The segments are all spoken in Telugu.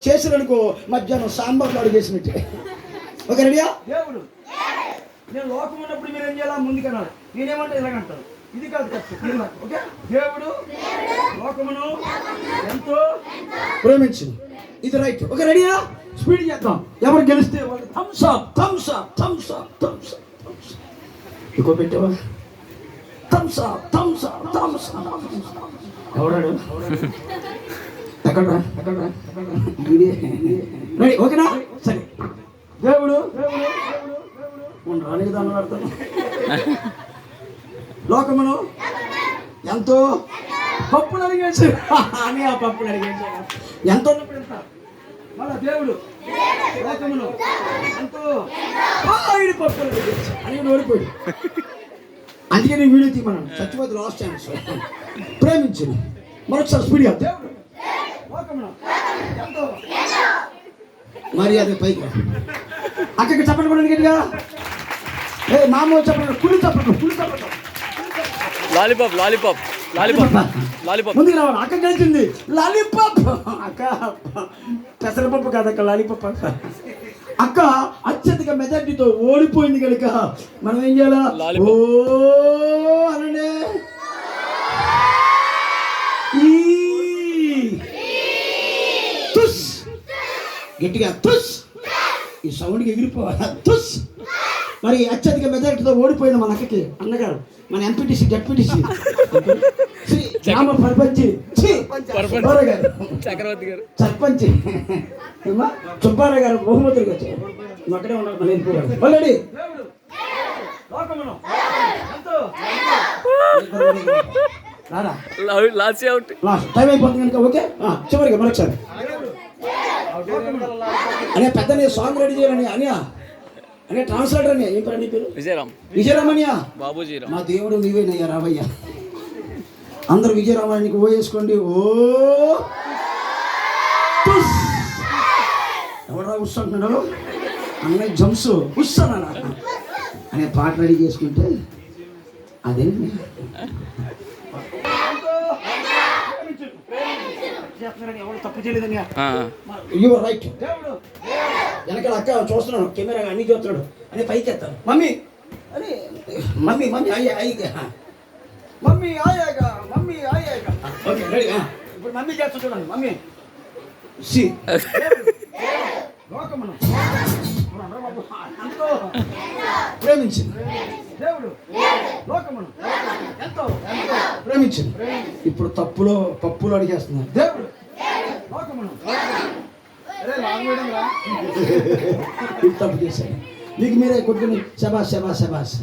చేసిననుకో మధ్యాహ్నం సాంబార్లో అడిగేసినట్టే. ఓకే రెడీయా? దేవుడు నేను లోకం ఉన్నప్పుడు మీరు ఏం చేయాలా? ముందుకన్నారు. నేనేమంటే ఇలాగంటాను. ఇది కాదు తప్పు. ఓకే, దేవుడు లోకమును ఎంతో ప్రేమించు. ఇది రైట్. ఓకే రెడీయా? స్పీడ్ చేద్దాం. ఎవరు గెలిస్తే వాళ్ళు thumbs up thumbs up thumbs up thumbs up thumbs up. ఇంకో పెట్టావా? Thumbs up thumbs up thumbs up. ఎవడాడు? ఎక్కడ్రా ఎక్కడ్రా? రెడీ? ఓకేనా? సరే. దేవుడు మన రానికి దాన్ని ఆడతాను. లోకమును ఎంతో పప్పులు అడిగేసి అని ఆ పప్పులు అడిగేసాడు. ఎంతో ఉన్నప్పుడు ఎంత మళ్ళా దేవుడు లోకమును ఎంతో ఆయన పప్పులు అడిగేసాడు అని ఓడిపోయాడు. అందుకే నేను వీడియో తీయమన్నాను. చచ్చిపోతే లాస్ట్ ఛాన్స్. ప్రేమించు. మరొకసారి స్పీడ్గా. దేవుడు లోకమును ఎంతో మరి అది పైకి అక్కడికి చెప్పండి కూడా గట్టిగా. ఏ మామూలు చెప్పండి, కుళ్ళు చెప్పండి, కుళ్ళు చెప్పండి. లాలీపాప్ లాలీపాప్ లాలీపాప్ లాలీపాప్ ముందుకు రావాలి. అక్క కలిసింది లాలీపాప్. అక్క పెసరపప్పు కాదు అక్క, లాలీపాప్ అక్క. అక్క అత్యధిక మెజార్టీతో ఓడిపోయింది కనుక మనం ఏం చేయాలా? ఓ అనండి. తుస్ గట్టిగా తుస్. ఈ సౌండ్కి ఎగిరిపోవాలి. తుస్. మరి అత్యధిక మెజారిటీతో ఓడిపోయిన మన అక్కకి అన్నగారు, మన ఎంపీటీసీ జడ్పీటీసీ గ్రామ సర్పంచి చక్రవర్తి గారు సర్పంచ్ సుబ్బారావు గారు బహుమతులుగా వచ్చారు. నువ్వు అక్కడే ఉన్నారు. మళ్ళీ వెళ్ళిపోయారు. ఆల్రెడీ దేవుడు లోకమును ఎంతో రారా లాస్ట్ అవుట్ లాస్ట్ టైం అయిపోతుంది కనుక. ఓకే చివరిగా మరొకసారి అనే పెద్ద సాంగ్ రెడీ చేయాలని అనియా అనే ట్రాన్స్లేటర్ అని ఏం పేరు నీ పేరు? విజయరామ్ విజయరామనియా. బాబూజీరామ్. మా దేవుడు నీవేనయ్యా, రావయ్యా. అందరూ విజయరామానికి ఓ వేసుకోండి. ఓ ఎవరా ఉస్సంటున్నాడు? అన్నయ్య జంసు ఉస్సన్నా అనే పాట రెడీ చేసుకుంటే అదే ఎవరు తప్పు చేయలేదని. Your right. దేవుడు వెనకాల అక్క చూస్తున్నాడు, కెమెరా అన్ని చూస్తున్నాడు అని పైకి ఎత్తాను. మమ్మీ అని మమ్మీ మమ్మీ అయ్యా అయ్యి మమ్మీ ఆయాగా మమ్మీ ఆయాగా. Okay ready. ఇప్పుడు మమ్మీ చేస్తా చూడండి. మమ్మీ సి లోకమును ఎంతో ప్రేమించింది. దేవుడు లోకమును ఎంతో ప్రేమించింది. ఇప్పుడు పప్పులో అడిగేస్తున్నారు. దేవుడు లోకమును అరే లాంగ్వేజ్ రా. ఇది తప్పు చేశాడు. మీకు మీరే కొట్టుకుని శబాష్ శబాష్ శబాష్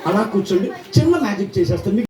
అలా కూర్చోండి. చిన్న మ్యాజిక్ చేసేస్తాను.